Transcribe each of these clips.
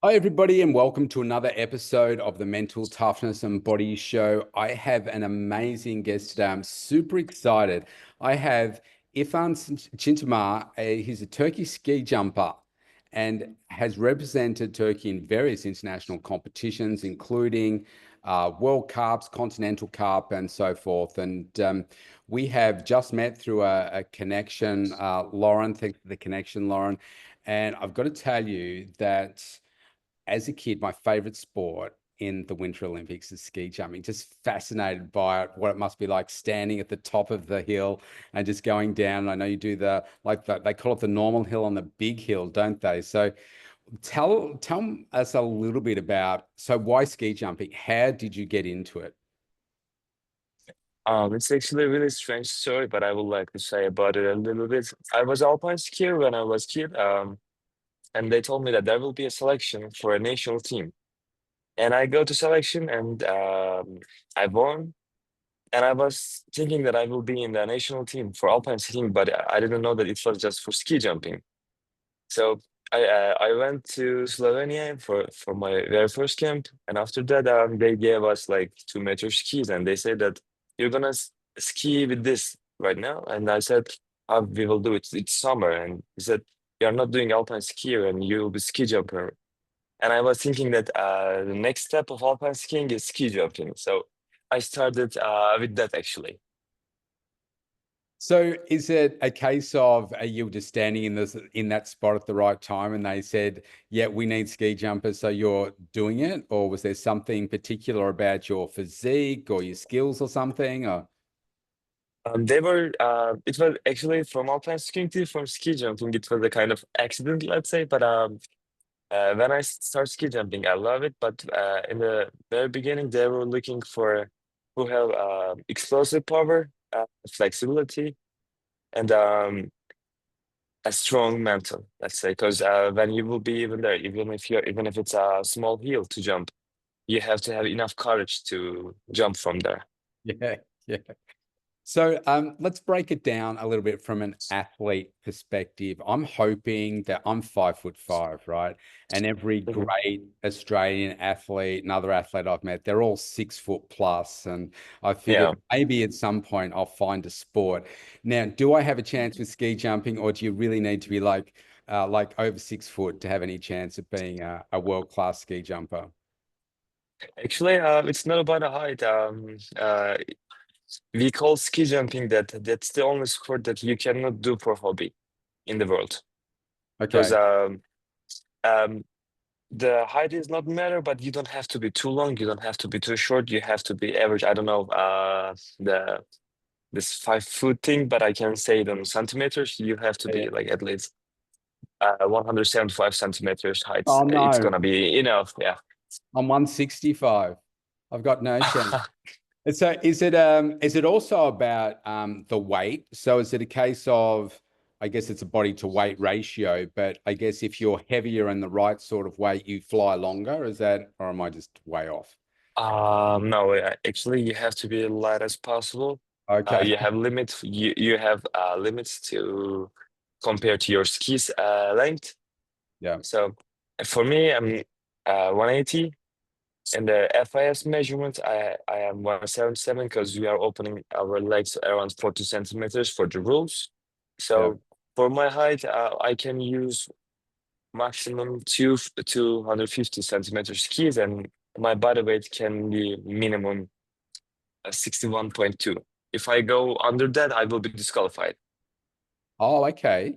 Hi, everybody, and welcome to another episode of the Mental Toughness and Body Show. I have an amazing guest today. I'm super excited. I have Irfan Cintimar. He's a Turkish ski jumper and has represented Turkey in various international competitions, including World Cups, Continental Cup, and so forth. And we have just met through a connection. Lauren, thanks for the connection, Lauren. And I've got to tell you that as a kid, my favorite sport in the Winter Olympics is ski jumping. Just fascinated by it, what it must be like standing at the top of the hill and just going down. I know you do they call it the normal hill and the big hill, don't they? So tell us a little bit about, so why ski jumping? How did you get into it? It's actually a really strange story, but I would like to say about it a little bit. I was alpine skier when I was kid, and they told me that there will be a selection for a national team. And I go to selection, and I won. And I was thinking that I will be in the national team for alpine skiing, but I didn't know that it was just for ski jumping. So I went to Slovenia for my very first camp, and after that they gave us like 2 meter skis, and they said that you're gonna ski with this right now, and I said how we will do it. It's summer, and he said you're not doing alpine skier, and you'll be ski jumper. And I was thinking that the next step of alpine skiing is ski jumping, so I started with that actually. So is it a case of you were just standing in that spot at the right time and they said, yeah, we need ski jumpers, so you're doing it? Or was there something particular about your physique or your skills or something? Or They were, it was actually from alpine skiing to from ski jumping. It was a kind of accident, let's say. But when I start ski jumping, I love it. But in the very beginning, they were looking for who have explosive power, flexibility, and a strong mental, let's say. Because when you will be even there, even if it's a small hill to jump, you have to have enough courage to jump from there. yeah, yeah. So let's break it down a little bit from an athlete perspective. I'm hoping that I'm 5'5", right? And every Mhm. great Australian athlete and other athlete I've met, they're all 6 foot plus. And I figured Yeah. maybe at some point I'll find a sport. Now, do I have a chance with ski jumping, or do you really need to be like over 6 foot to have any chance of being a world-class ski jumper? Actually, it's not about the height. We call ski jumping that's the only sport that you cannot do for hobby in the world because Okay. um, the height is not matter, but you don't have to be too long, you don't have to be too short, you have to be average. I don't know the this 5 foot thing, but I can say it in centimeters. You have to Yeah. be like at least 175 centimeters height. Oh It's no, gonna be enough. Yeah. I'm 165. I've got no chance. And so is it also about the weight? So is it a case of, I guess it's a body to weight ratio, but I guess if you're heavier and the right sort of weight, you fly longer. Is that, or am I just way off? No, actually, you have to be light as possible. Okay. You have limits. You have limits to compare to your skis length. Yeah. So for me, I'm 180, and the FIS measurement, I am 177 because we are opening our legs around 40 centimeters for the rules. Yeah. So for my height, I can use maximum 250 centimeter skis, and my body weight can be minimum 61.2. If I go under that, I will be disqualified. Oh, okay.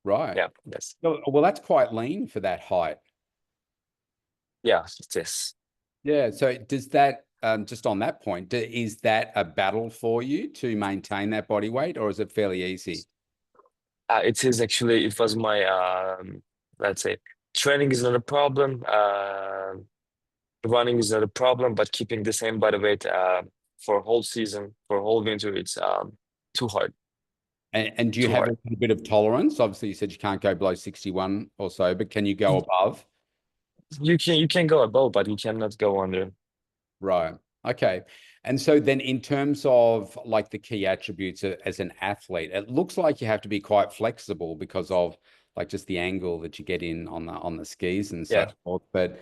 Right. Yeah, yes. Well, that's quite lean for that height. Yeah, it is. Yeah. So does that, just on that point, is that a battle for you to maintain that body weight, or is it fairly easy? It is actually, it was my, let's say, training is not a problem. Running is not a problem, but keeping the same body weight for whole season, for whole winter, it's too hard, And do you too have a hard. little bit of tolerance? Obviously, you said you can't go below 61 or so, but can you go above? You can go above, but you cannot go under. Right. Okay. And so then in terms of like the key attributes as an athlete, it looks like you have to be quite flexible because of like just the angle that you get in on the skis and so Yeah. forth. But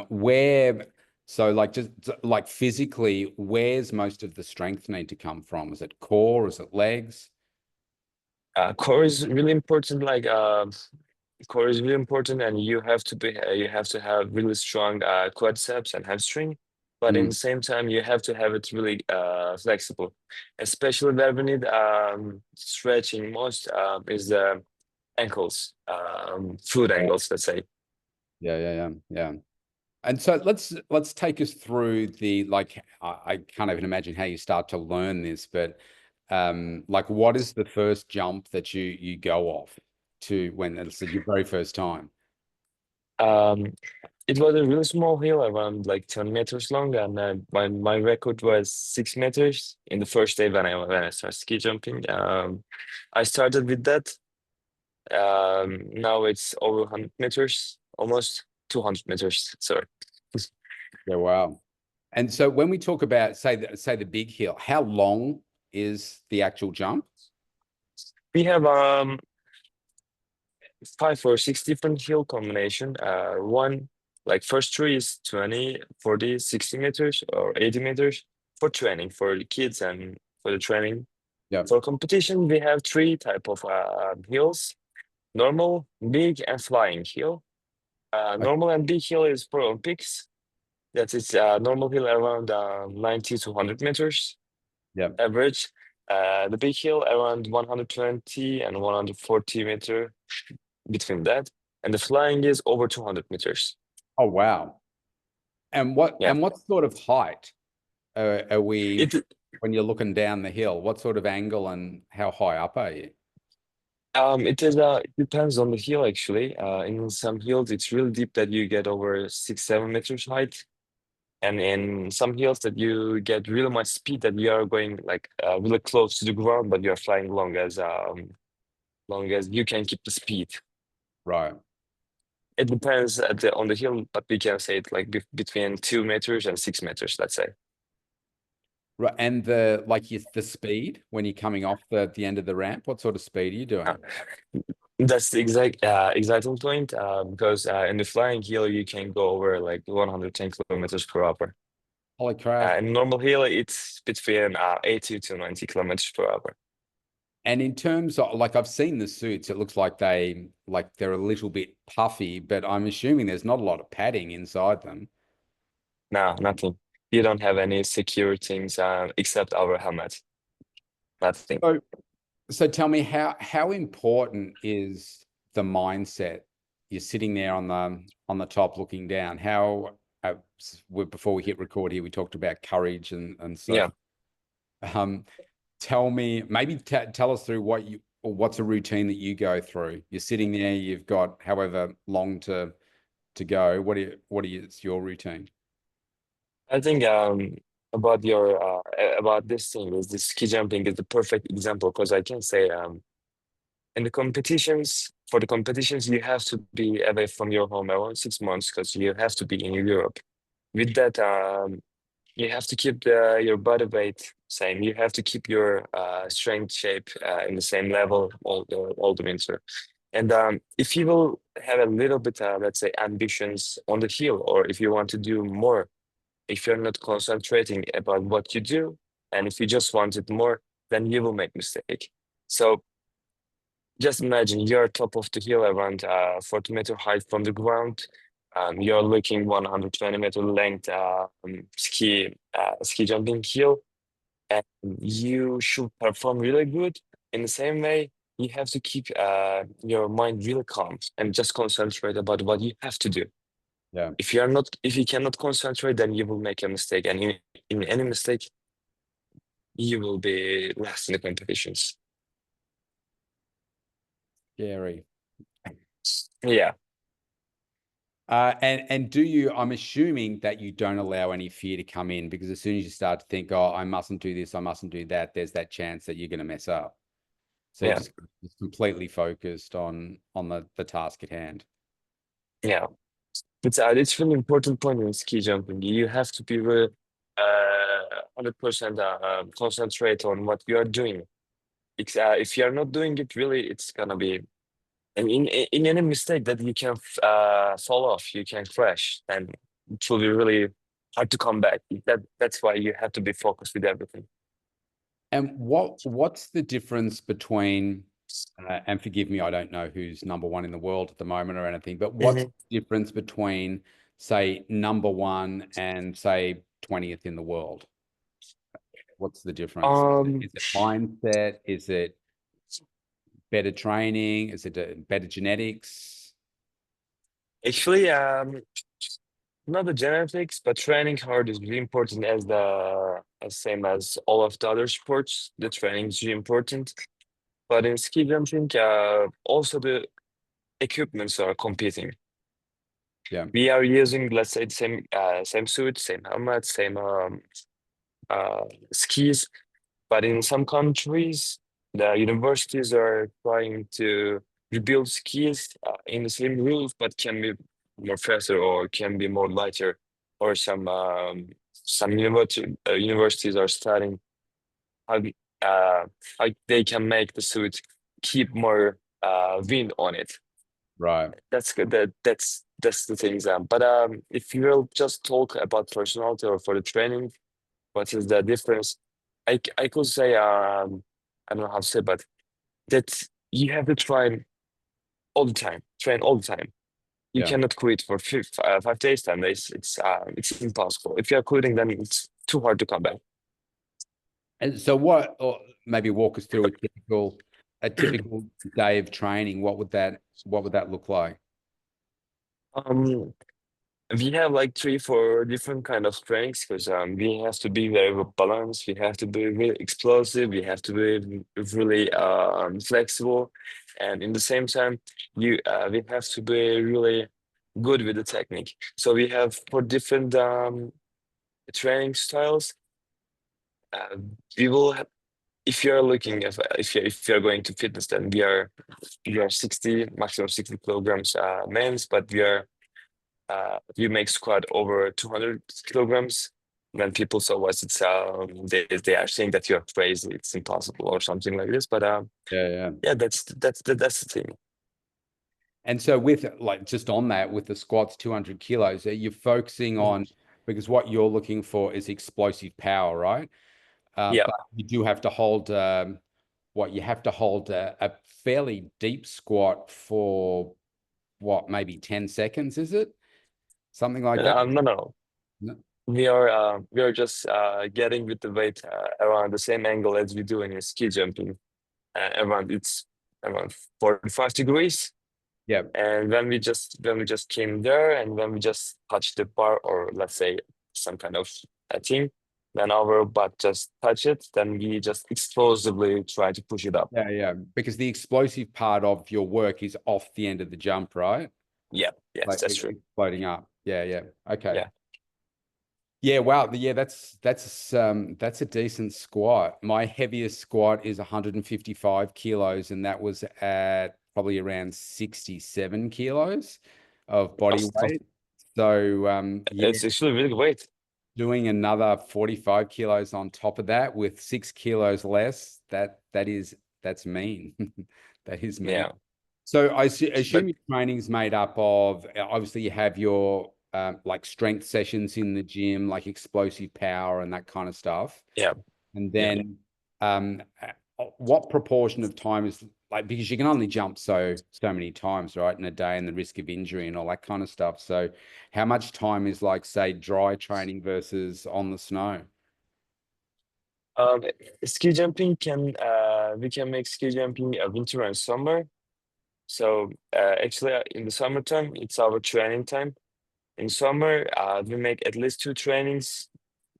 where so like just like physically, where's most of the strength need to come from? Is it core? Is it legs? Core is really important. Core is really important, and you have to have really strong quadriceps and hamstring. But in Mm, the same time, you have to have it really flexible, especially where we need stretching most is the ankles, foot ankles, let's say. yeah. And so let's take us through the like I can't even imagine how you start to learn this, but like what is the first jump that you go off to when it's your very first time? Um, it was a really small hill, around like 10 meters long, and my record was 6 meters in the first day when I started ski jumping. I started with that. Now it's over 100 meters, almost 200 meters. Sorry. Yeah, wow. And so when we talk about say the big hill, how long is the actual jump? We have 5 or 6 different hill combination. One like first three is 20, 40, 60 meters or 80 meters for training for the kids and for the training. Yeah. For competition, we have three type of hills: normal, big, and flying hill. Okay. Normal and big hill is for Olympics. That is normal hill around 90 to 100 meters Yeah. average. The big hill around 120 and 140 meter between that. And the flying is over 200 meters. Oh, wow. Yeah. And what sort of height are we It when you're looking down the hill? What sort of angle and how high up are you? it depends on the hill actually. In some hills it's really deep that you get over 6, 7 meters height. And in some hills that you get really much speed that you are going like really close to the ground, but you are flying long as you can keep the speed. Right. It depends on the hill, but we can say it like between 2 meters and 6 meters, let's say. Right. And the like the speed when you're coming off the end of the ramp, what sort of speed are you Uh, doing? that's the exact point because in the flying hill you can go over like 110 kilometers per hour. Holy crap. In normal hill it's between 80 to 90 kilometers per hour. And in terms of like I've seen the suits, it looks like they're a little bit puffy, but I'm assuming there's not a lot of padding inside them. No, nothing. You don't have any secure things except our helmet. Nothing. So so tell me how important is the mindset? You're sitting there on the top looking down. How before we hit record here, we talked about courage and so Yeah. forth. Tell me, maybe tell us through what's a routine that you go through. You're sitting there, you've got however long to go. It's your routine? I think about this thing is this ski jumping is the perfect example because I can say in the competitions for the competitions you have to be away from your home around 6 months because you have to be in Europe. With that, you have to keep your body weight same. You have to keep your strength shape in the same level all the winter. And if you will have a little bit, let's say, ambitions on the hill, or if you want to do more, if you're not concentrating about what you do, and if you just want it more, then you will make mistake. So just imagine you're top of the hill around 40-meter height from the ground. You're looking 120-meter length ski jumping hill, and you should perform really good. In the same way, you have to keep your mind really calm and just concentrate about what you have to do. Yeah. If you cannot concentrate, then you will make a mistake, and in any mistake, you will be last in the competitions. Scary. Yeah, And do you, I'm assuming that you don't allow any fear to come in because as soon as you start to think, oh, I mustn't do this, I mustn't do that, there's that chance that you're going to mess up. So you're yeah, just completely focused on the task at hand. yeah. It's really important point in ski jumping. You have to be really 100% concentrate on what you are doing. If you are not doing it, really, it's gonna be. And in any mistake that you can fall off, you can crash, and it will be really hard to come back. That's why you have to be focused with everything. And what's the difference between, and forgive me, I don't know who's number one in the world at the moment or anything, but what's Mhm. the difference between, say, number one and say 20th in the world? What's the difference? Um, Is it mindset? Is it better training? Is it better genetics? Actually, not the genetics, but training hard is really important as the as same as all of the other sports. The training is really important. But in ski jumping, also the equipments are competing. Yeah, We are using, let's say, the same suit, same helmet, same uh, skis. But in some countries, the universities are trying to rebuild skis in the same rules, but can be more faster or can be more lighter. Or some universities are studying how how they can make the suit keep more wind on it. right. That's good. That's the things. But if you will just talk about personality or for the training, what is the difference? I could say I don't know how to say, but that you have to all the time, train all the time. You Yeah. cannot quit for 5 days, 10 days. It's impossible. If you're quitting, then it's too hard to come back. And so what, or maybe walk us through a typical day of training. What would that look like? Um, we have like 3, 4 different kind of strengths because we have to be very balanced. We have to be really explosive. We have to be really flexible, and in the same time, we have to be really good with the technique. So we have 4 different training styles. Uh, we will have, if you're looking at if you're going to fitness, then we are 60 maximum 60 kilograms men's, but you make squat over 200 kilograms. When people saw us, they are saying that you're crazy, it's impossible or something like this. But Yeah, yeah. yeah, that's the thing. And so with like just on that, with the squats, 200 kilos, are you focusing Mhm. on, because what you're looking for is explosive power, right? Yeah, But you do have to hold what you have to hold a fairly deep squat for what, maybe 10 seconds, is it? Something like that? no, no, No? we are just getting with the weight around the same angle as we do in ski jumping. Around it's around 45 degrees. Yeah. And when we just came there and when we just touched the bar or let's say some kind of a thing, then our butt just touch it, then we just explosively try to push it up. Yeah, yeah. Because the explosive part of your work is off the end of the jump, right? Yeah, yes, Like that's true. floating up. Yeah, yeah. Okay. Yeah, Yeah, wow. Yeah, that's a decent squat. My heaviest squat is 155 kilos, and that was at probably around 67 kilos of body awesome. weight. So yeah, It's actually really great. doing another 45 kilos on top of that with 6 kilos less, that's mean. That is mean. Yeah, So I but assume your training's made up of, obviously you have your like strength sessions in the gym, like explosive power and that kind of stuff. yeah, And yeah. then what proportion of time is, like, because you can only jump so many times, right, in a day, and the risk of injury and all that kind of stuff. So how much time is, like, say, dry training versus on the snow? Um, ski jumping can we can make ski jumping winter and summer. So actually, in the summertime, it's our training time. In summer, we make at least 2 trainings.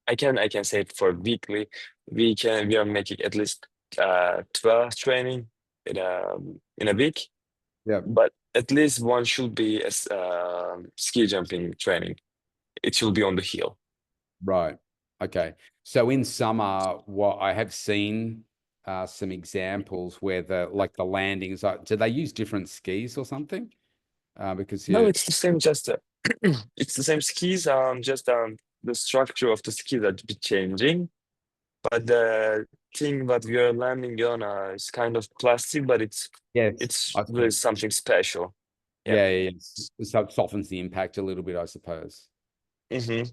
I can say it for weekly. We are making at least 12 training in a week, Yeah. but at least one should be a ski jumping training. It should be on the hill. Right. Okay. So in summer, what I have seen some examples where the landings are, do they use different skis or something? Because No, you, it's the same. Just it's the same skis. Just the structure of the skis that be changing. but the thing that we are landing on is kind of plastic, but Yes, it's I really see. something special. Yeah. Yeah, yeah, yeah. So it softens the impact a little bit, I suppose. Mm-hmm.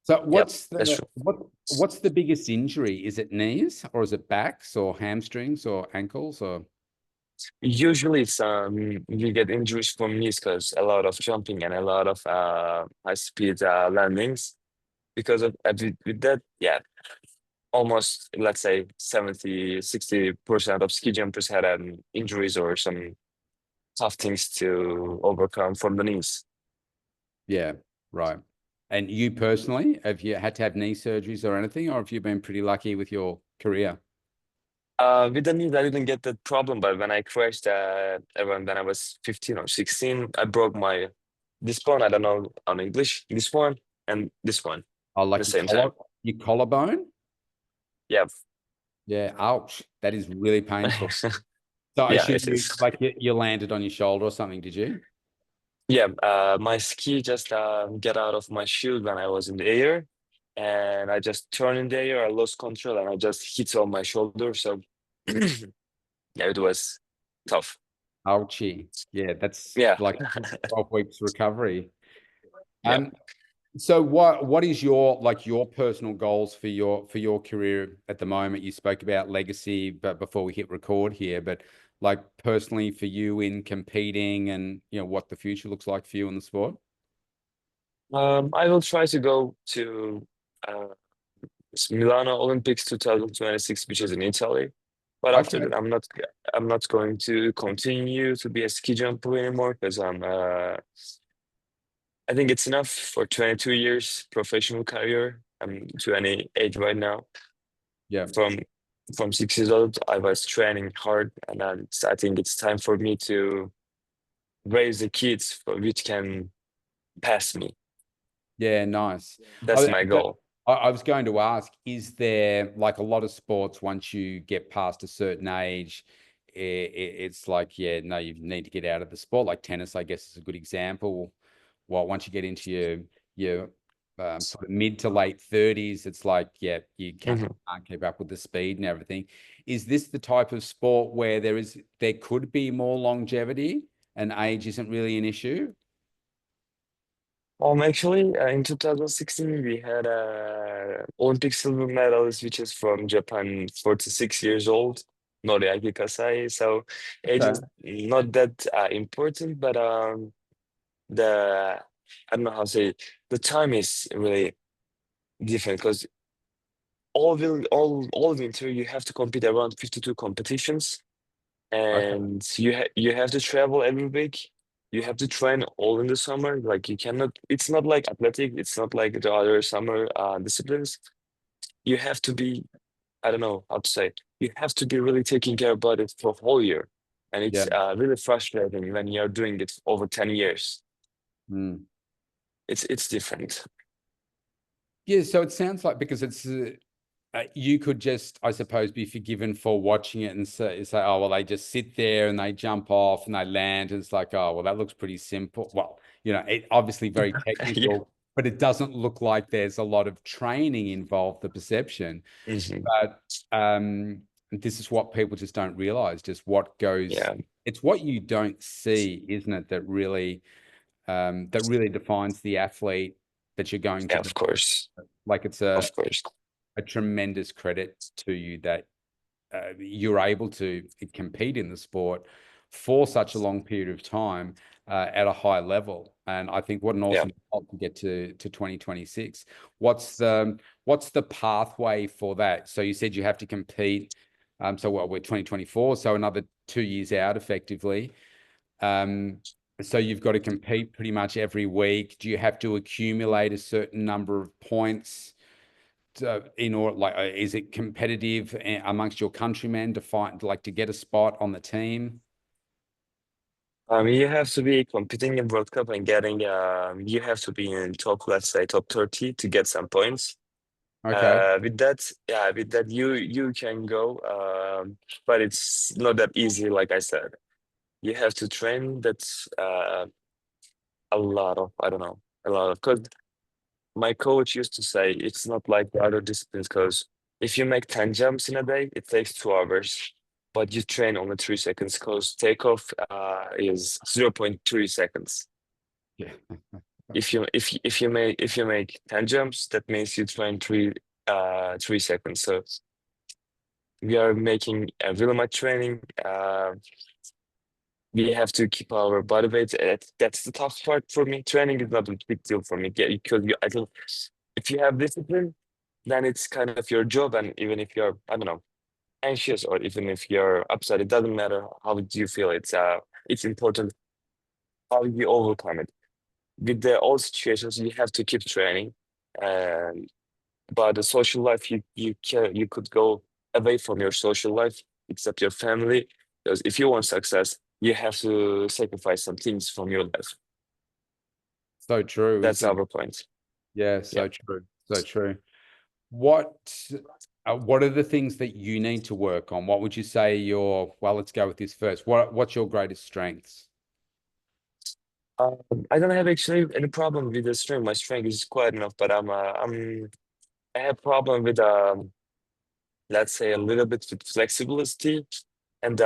So Yep, that's true. what's the biggest injury? Is it knees or is it backs or hamstrings or ankles or Usually it's you get injuries from knees because a lot of jumping and a lot of high speed landings. Because of with that, yeah, almost let's say 70-60% of ski jumpers had injuries or some tough things to overcome from the knees. yeah, right. And you personally, have you had to have knee surgeries or anything, or have you been pretty lucky with your career? With the knees, I didn't get that problem, but when I crashed around when I was 15 or 16, I broke my this bone. I don't know on English, this one and this one Oh, at the like same time. your collarbone? Yeah. Yeah, ouch. That is really painful. So I Yeah, assume it you is. like you landed on your shoulder or something, did you? Yeah, my ski just get out of my shoe when I was in the air, and I just turned in the air. I lost control, and I just hit on my shoulder. So yeah, it was tough. Ouchie. Yeah, that's Yeah, like 12 weeks recovery. yeah. Um, so what is your like your personal goals for your career at the moment? You spoke about legacy, but before we hit record here, but like personally for you in competing and what the future looks like for you in the sport? I will try to go to uh, Milano Olympics 2026, which is in Italy. But after Okay. that, I'm not going to continue to be a ski jumper anymore because I think it's enough for 22 years professional career. I'm 28 right now. Yeah. From 6 years old, I was training hard, and I think it's time for me to raise the kids which can pass me. Yeah, nice. That's I, my but goal. I was going to ask, is there like a lot of sports once you get past a certain age, it's like, yeah, no, you need to get out of the sport. Like tennis, I guess is a good example. Well, once you get into your sort of mid to late 30s, it's like, yeah, you Mhm. can't keep up with the speed and everything. Is this the type of sport where there could be more longevity and age isn't really an issue? Actually, in 2016, we had a Olympic silver medalist, which is from Japan, 46 years old, Noriaki Kasai. So age Okay. is not that important, but the I don't know how to say it. The time is really different because all winter you have to compete around 52 competitions, Okay. and you have to travel every week. You have to train all in the summer. Like you cannot. It's not like athletic. It's not like the other summer disciplines. You have to be. I don't know how to say. You have to be really taking care about it for a whole year, and Yeah. it's really frustrating when you're doing it over 10 years. Mm. It's different. Yeah, so it sounds like because you could just, I suppose, be forgiven for watching it and say, oh, well, they just sit there and they jump off and they land. And it's like, oh, well, that looks pretty simple. Well, it obviously very Yeah. technical, but it doesn't look like there's a lot of training involved, the perception. Hmm. But this is what people just don't realize, just Yeah. it's what you don't see, isn't it, that really defines the athlete that you're going to Yeah. be. Of course. Like it's Of course. a tremendous credit to you that you're able to compete in the sport for such a long period of time at a high level. And I think what an Yeah. awesome result to get to 2026. What's the pathway for that? So you said you have to compete. So what, we're 2024, so another 2 years out effectively. Um, so you've got to compete pretty much every week. Do you have to accumulate a certain number of points in order, like, is it competitive amongst your countrymen to find, like, to get a spot on the team? You have to be competing in World Cup and getting you have to be in top, let's say top 30 to get some points. Okay. With that, yeah, with that you can go, but it's not that easy, like I said. You have to train. That's a lot of, I don't know, a lot of, because my coach used to say it's not like the other disciplines, because If you make 10 jumps in a day, it takes 2 hours, but you train only 3 seconds because takeoff is 0.3 seconds. Yeah. If you make 10 jumps, that means you train 3 seconds. So we are making really much training. We have to keep our body weight. That's the tough part for me. Training is not a big deal for me. Yeah, because I think if you have discipline, then it's kind of your job. And even if you're, I don't know, anxious or even if you're upset, it doesn't matter how do you feel. It's important how you overcome it. With all situations, you have to keep training. And but the social life, you could go away from your social life, except your family. Because if you want success, you have to sacrifice some things from your life. So true, That's isn't it? our point. Yeah, Yeah. so true. So true. What what are the things that you need to work on? What would you say your, well, let's go with this first. What's your greatest strengths? Um, I don't have actually any problem with the strength. My strength is quite enough, but I have problem with let's say a little bit with flexibility and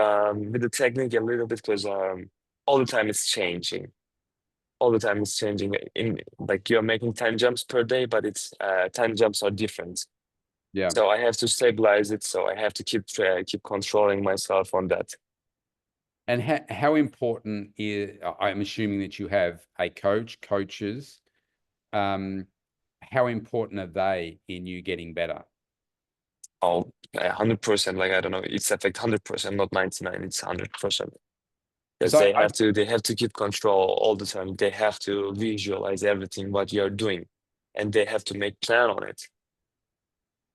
with the technique a little bit because all the time it's changing. All the time it's changing. In like you're making 10 jumps per day, but it's 10 jumps are different. Yeah. So I have to stabilize it. So I have to keep controlling myself on that. And how important is, I'm assuming that you have a coach, coaches. Um, how important are they in you getting better? Oh, 100%. Like I don't know, it's affect 100%, not 99. It's 100%. Because Because they have to keep control all the time. They have to visualize everything what you're doing, and they have to make plan on it.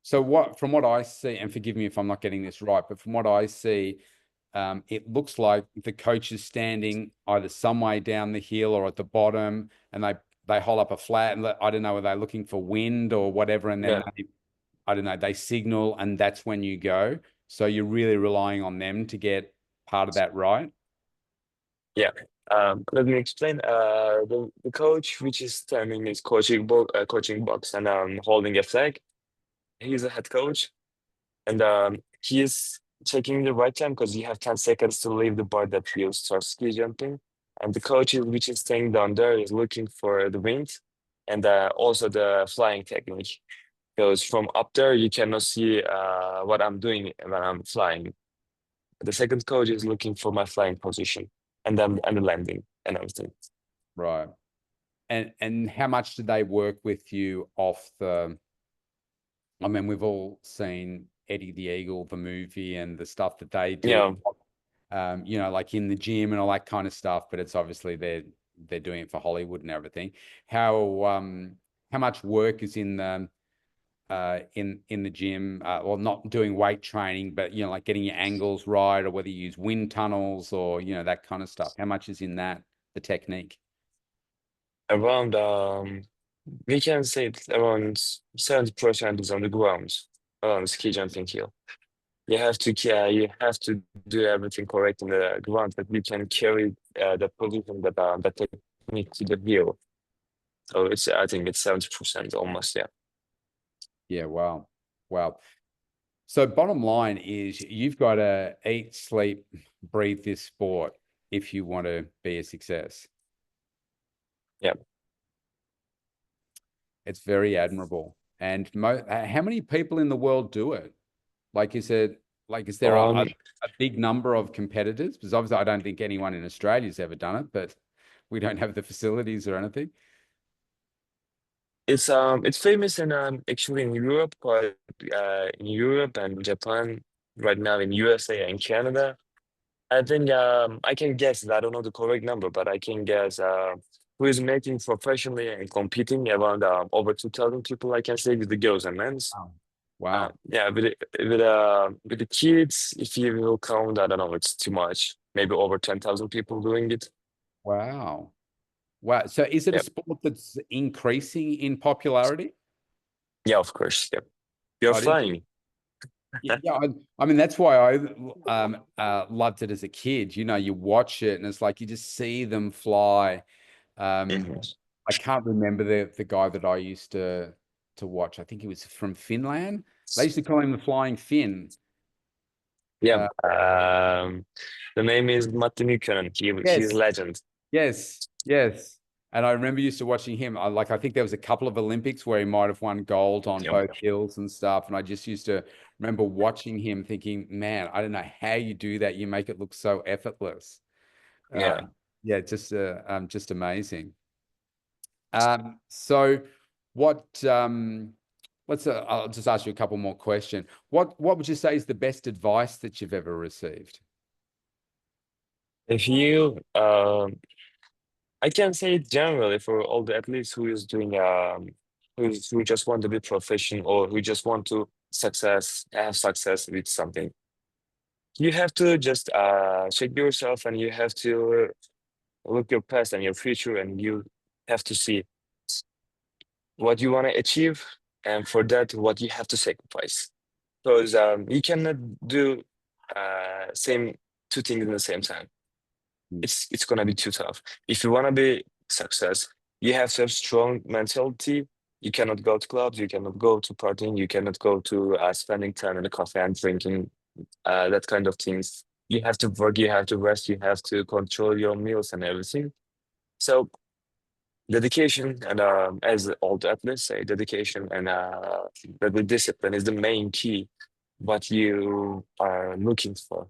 so what, from what I see, and forgive me if I'm not getting this right, but from what I see, it looks like the coach is standing either some way down the hill or at the bottom, and they hold up a flag, and I don't know, are they looking for wind or whatever, and then Yeah, I don't know, they signal, and that's when you go. So you're really relying on them to get part of that right. yeah. Let me explain. The coach, which is standing, is coaching box, and holding a flag. He's a head coach, and he is checking the right time because you have 10 seconds to leave the bar that you start ski jumping. And the coach, which is staying down there, is looking for the wind and also the flying technique. Because from up there, you cannot see what I'm doing when I'm flying. The second coach is looking for my flying position and the landing and everything. Right. And how much do they work with you off the, I mean, we've all seen Eddie the Eagle, the movie, and the stuff that they do, Yeah, like in the gym and all that kind of stuff, but it's obviously they're doing it for Hollywood and everything. How much work is in the in the gym, well, not doing weight training, but like getting your angles right, or whether you use wind tunnels or that kind of stuff. How much is in that, the technique? around we can say it's around 70% is on the ground, on the ski jumping hill. You have to do everything correct in the ground that we can carry the position that technique to the hill. So I think it's 70% almost, yeah. Yeah, wow. Wow. So bottom line is you've got to eat, sleep, breathe this sport if you want to be a success. Yeah. It's very admirable. And how many people in the world do it? Like, is there Um, a big number of competitors? Because obviously I don't think anyone in Australia's ever done it, but we don't have the facilities or anything. it's famous in actually in Europe, but in Europe and Japan, right now in USA and Canada. I think I can guess, I don't know the correct number, but I can guess who is making professionally and competing around over 2,000 people, I can say, with the girls and men's. Wow. Wow. Yeah, with the kids, if you will count, I don't know, it's too much. Maybe over 10,000 people doing it. Wow. Wow. So is it a Yeah, sport that's increasing in popularity? yeah, of course. Yeah, you're Oh, it is. flying. Yeah, I mean that's why I loved it as a kid. You watch it and it's like you just see them fly. Um, Mhm. I can't remember the guy that I used to watch. I think he was from Finland. They used to call him the Flying Finn. Yeah, Uh, the name is Matti Nykänen. He's a yes, legend. yes, yes. And I remember used to watching him. I think there was a couple of Olympics where he might have won gold on Yep. both hills and stuff. And I just used to remember watching him thinking, man, I don't know how you do that. You make it look so effortless. Yeah. Yeah, just amazing. So what I'll just ask you a couple more questions. What would you say is the best advice that you've ever received? If you, I can say it generally for all the athletes who is doing, who just want to be professional or who just want to have success with something. You have to just check yourself and you have to look your past and your future and you have to see what you want to achieve and for that what you have to sacrifice. Because you cannot do same two things in the same time. Mm. It's gonna be too tough. If you wanna be success, you have to have strong mentality. You cannot go to clubs, you cannot go to partying, you cannot go to spending time in a cafe and drinking that kind of things. You have to work, you have to rest, you have to control your meals and everything. So dedication and as all the athletes say, dedication and the discipline is the main key what you are looking for.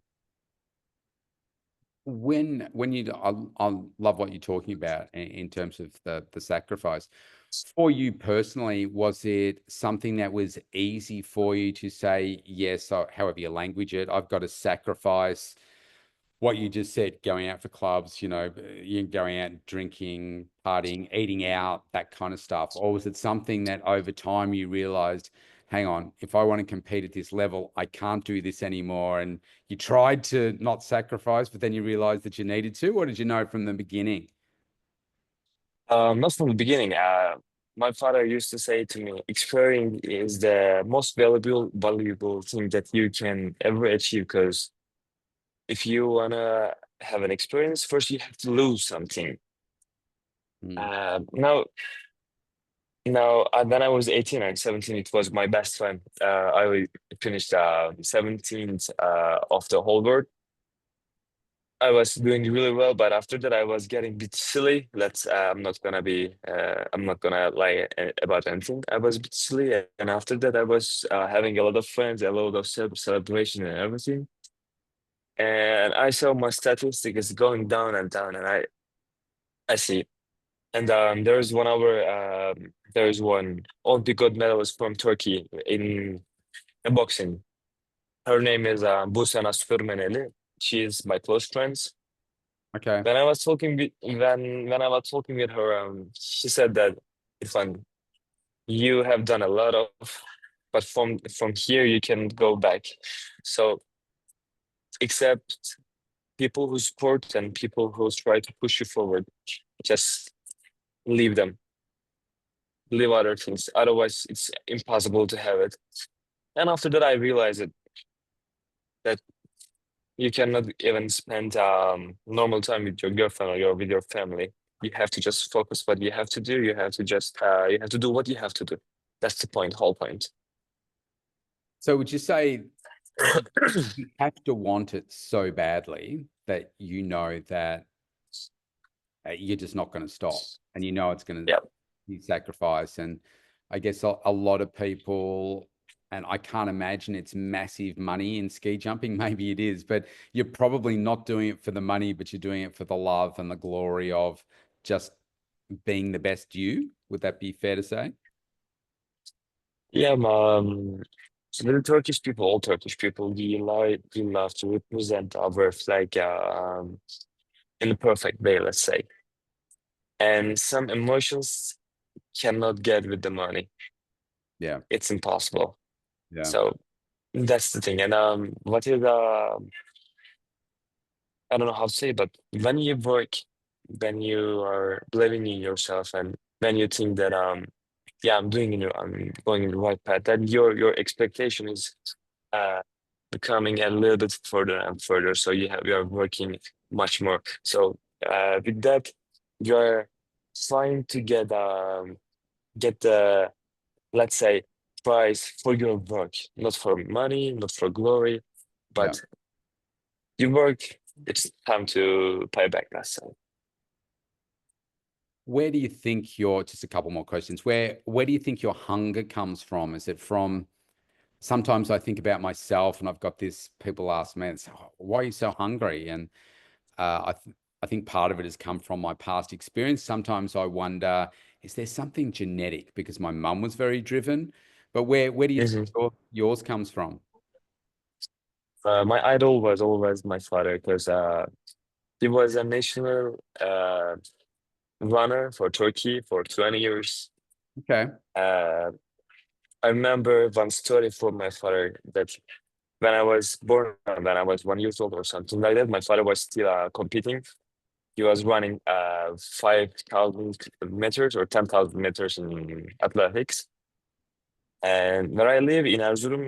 When I love what you're talking about in terms of the sacrifice. For you personally, was it something that was easy for you to say, yes, or however you language it, I've got to sacrifice what you just said, going out for clubs, you going out drinking, partying, eating out, that kind of stuff? Or was it something that over time you realized, hang on, if I want to compete at this level, I can't do this anymore? And you tried to not sacrifice, but then you realized that you needed to, or did you know from the beginning? Not from the beginning. My father used to say to me, exploring is the most valuable thing that you can ever achieve. Because if you wanna have an experience, first you have to lose something. Mm. Now, when I was 18 and 17, it was my best time. I finished 17th of the whole world. I was doing really well, but after that, I was getting a bit silly. I'm not gonna lie about anything. I was a bit silly, and after that, I was having a lot of friends, a lot of celebration and everything. And I saw my statistic is going down and down, and I see. And there is one Olympic gold medalist from Turkey in boxing. Her name is Busana Sürmeneli. She is my close friend. Okay. When I was talking with her, she said that Irfan, you have done a lot of, but from here you can go back. So accept people who support and people who try to push you forward. Just leave them, leave other things. Otherwise, it's impossible to have it. And after that, I realized that you cannot even spend normal time with your girlfriend or with your family. You have to just focus what you have to do. You have to do what you have to do. That's the point, whole point. So would you say you have to want it so badly that you know that you're just not going to stop, and you know it's going to Yeah. be sacrifice? And I guess a lot of people, and I can't imagine it's massive money in ski jumping. Maybe it is, but you're probably not doing it for the money, but you're doing it for the love and the glory of just being the best you. Would that be fair to say? Yeah, so the Turkish people, all Turkish people, we love to represent our flag in the perfect way, let's say. And some emotions cannot get with the money. Yeah, It's impossible. yeah. So that's the thing. And what is I don't know how to say, but when you work, when you are believing in yourself, and when you think that yeah, I'm going in the right path, then your expectation is uh becoming a little bit further and further. So you are working much more. So with that, you're trying to get the, let's say, prize for your work, not for money, not for glory, Yeah. but you work, it's time to pay back that side. Where do you think just a couple more questions. Where do you think your hunger comes from? Is it from, sometimes I think about myself and I've got this, people ask me, it's, "Oh, why are you so hungry?" And I think part of it has come from my past experience. Sometimes I wonder, is there something genetic? Because my mum was very driven, but where do you think Mhm. yours comes from? My idol was always my father because he was a national runner for Turkey for 20 years. Okay. Uh, I remember one story from my father that when I was born, when I was 1 year old or something like that, my father was still competing. He was running 5,000 meters or 10,000 meters in athletics. And where I live in Erzurum,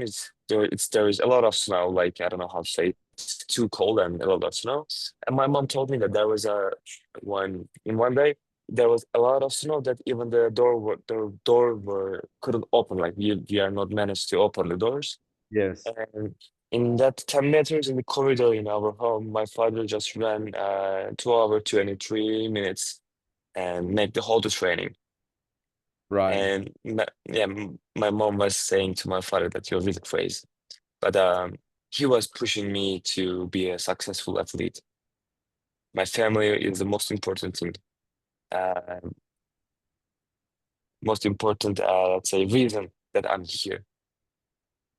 there is a lot of snow. Like I don't know how to say, it's too cold and a lot of snow. And my mom told me that there was a one day there was a lot of snow that even the door couldn't open. Like we are not managed to open the doors. Yes. And in that 10 meters in the corridor in our home, my father just ran 2 hour 23 minutes and make the whole training. Right. And yeah, my mom was saying to my father that you're really crazy. But he was pushing me to be a successful athlete. My family is the most important thing. Uh, Most important, let's say, reason that I'm here.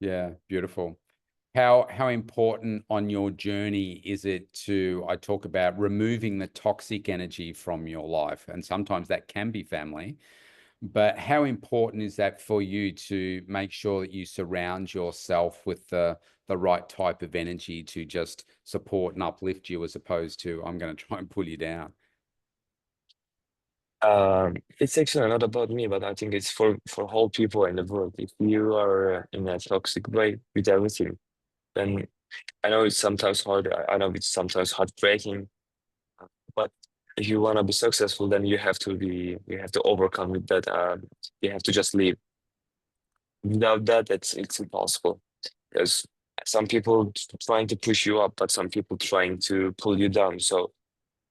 Yeah. Beautiful. How important on your journey is it to, I talk about removing the toxic energy from your life, and sometimes that can be family, but how important is that for you to make sure that you surround yourself with the right type of energy to just support and uplift you, as opposed to, I'm going to try and pull you down? It's actually not about me, but I think it's for whole people in the world. If you are in a toxic way with everything, then I know it's sometimes hard. I know it's sometimes heartbreaking. But if you want to be successful, then you have to overcome with that. You have to just leave. Without that, it's impossible. Because some people trying to push you up, but some people trying to pull you down. So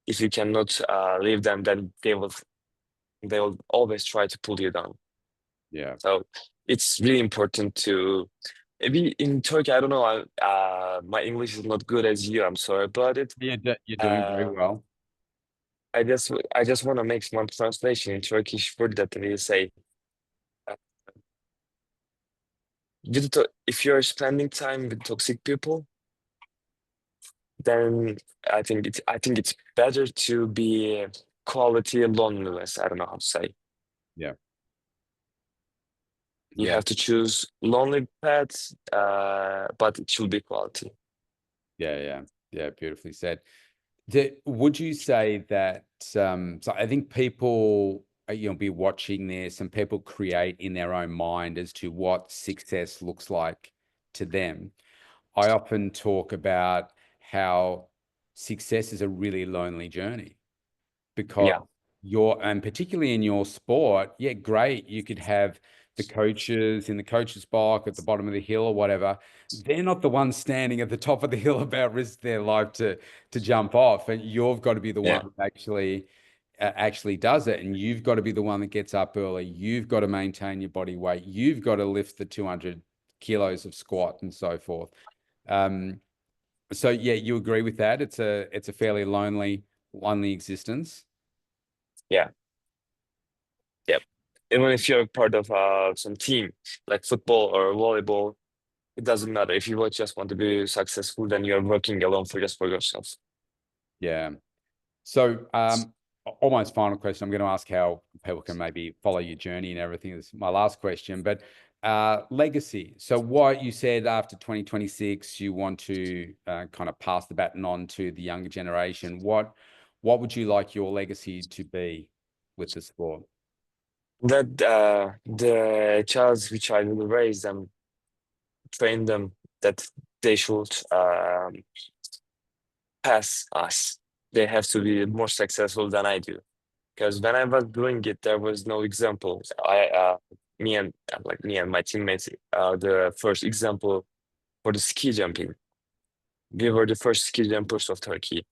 if you cannot leave them, then they will always try to pull you down. Yeah. So it's really important to maybe in Turkey. I don't know. My English is not good as you. I'm sorry about it. You're doing very Uh, well. I just want to make one translation in Turkish word that they say. uh, if you're spending time with toxic people, then I think it's better to be quality loneliness. I don't know how to say. Yeah. You Yeah. have to choose lonely paths, but it should be quality. Yeah. Yeah. Yeah. Beautifully said. Would you say that, so I think people, be watching this and people create in their own mind as to what success looks like to them. I often talk about how success is a really lonely journey, because Yeah, and particularly in your sport, yeah, great. You could have the coaches in the coaches box at the bottom of the hill or whatever. They're not the ones standing at the top of the hill about risk their life to jump off. And you've got to be the one yeah, who actually does it. And you've got to be the one that gets up early. You've got to maintain your body weight. You've got to lift the 200 kilos of squat and so forth. Um, so yeah, you agree with that? It's a fairly lonely existence. yeah, yeah. Even if you're part of some team like football or volleyball, it doesn't matter. If you just want to be successful, then you're working alone for just for yourself. Yeah. So, almost final question. I'm going to ask how people can maybe follow your journey and everything. This is my last question, but legacy. So, what you said after 2026, you want to kind of pass the baton on to the younger generation. What would you like your legacy to be with the sport? That the child which I will raise them, train them that they should pass us. They have to be more successful than I do. Because when I was doing it, there was no example. me and my teammates the first example for the ski jumping. We were the first ski jumpers of Turkey.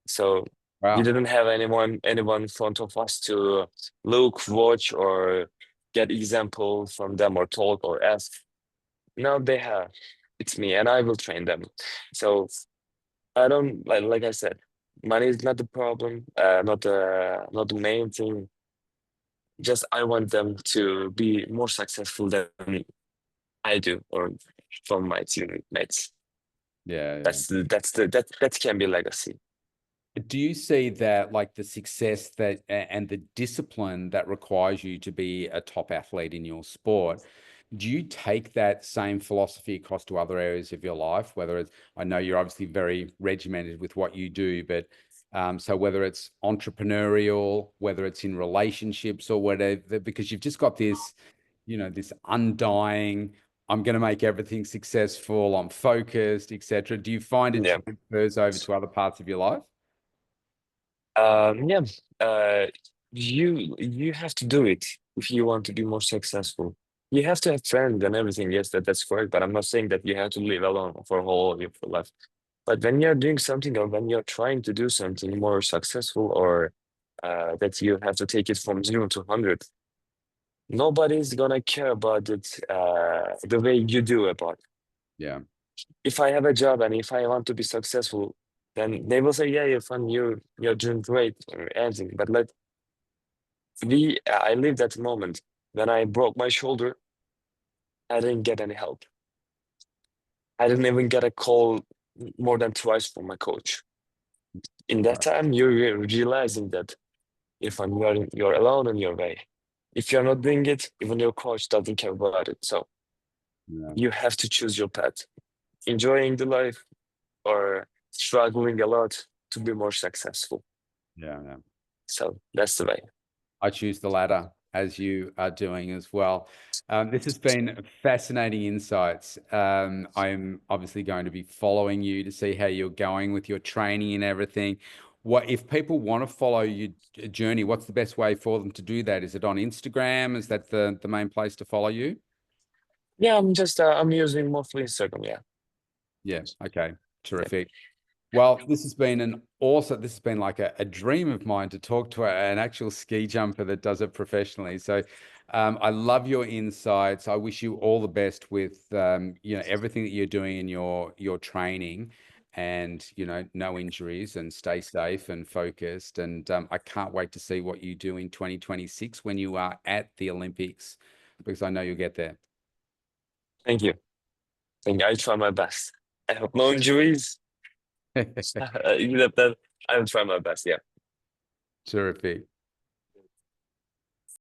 So we Wow. didn't have anyone in front of us to look, watch, or get example from them or talk or ask. Now they have. It's me, and I will train them. So I don't like I said, money is not the problem, not the main thing. Just I want them to be more successful than I do or from my teammates. Yeah, yeah. That can be legacy. Do you see that like the success and the discipline that requires you to be a top athlete in your sport? Do you take that same philosophy across to other areas of your life? Whether it's, I know you're obviously very regimented with what you do, but so whether it's entrepreneurial, whether it's in relationships or whatever, because you've just got this, this undying, I'm going to make everything successful, I'm focused, etc. Do you find it Yeah. transfers over to other parts of your life? Yeah. Uh, you have to do it if you want to be more successful. You have to have friends and everything. Yes, that's correct. But I'm not saying that you have to live alone for whole of your life. But when you're doing something or when you're trying to do something more successful or that you have to take it from 0 to 100, nobody's gonna care about it the way you do about it. Yeah. If I have a job and if I want to be successful, then they will say, yeah, you're fun, you're doing great or anything. But I lived that moment when I broke my shoulder. I didn't get any help. I didn't even get a call more than twice from my coach. In that Right. time, you're realizing that if you're alone in your way. If you're not doing it, even your coach doesn't care about it. So Yeah. you have to choose your path, enjoying the life or struggling a lot to be more successful. Yeah. Yeah. So that's the way. I choose the latter, as you are doing as well. This has been fascinating insights. I'm obviously going to be following you to see how you're going with your training and everything. What if people want to follow your journey? What's the best way for them to do that? Is it on Instagram? Is that the main place to follow you? Yeah, I'm using mostly Instagram. Yeah. Yeah. Okay. Yeah. Terrific. Well, this has been like a dream of mine to talk to an actual ski jumper that does it professionally. So I love your insights. I wish you all the best with everything that you're doing in your training and no injuries and stay safe and focused. And I can't wait to see what you do in 2026 when you are at the Olympics because I know you'll get there. Thank you. Thank you. I try my best. I hope no injuries. That I will try my best. Yeah. Terrific.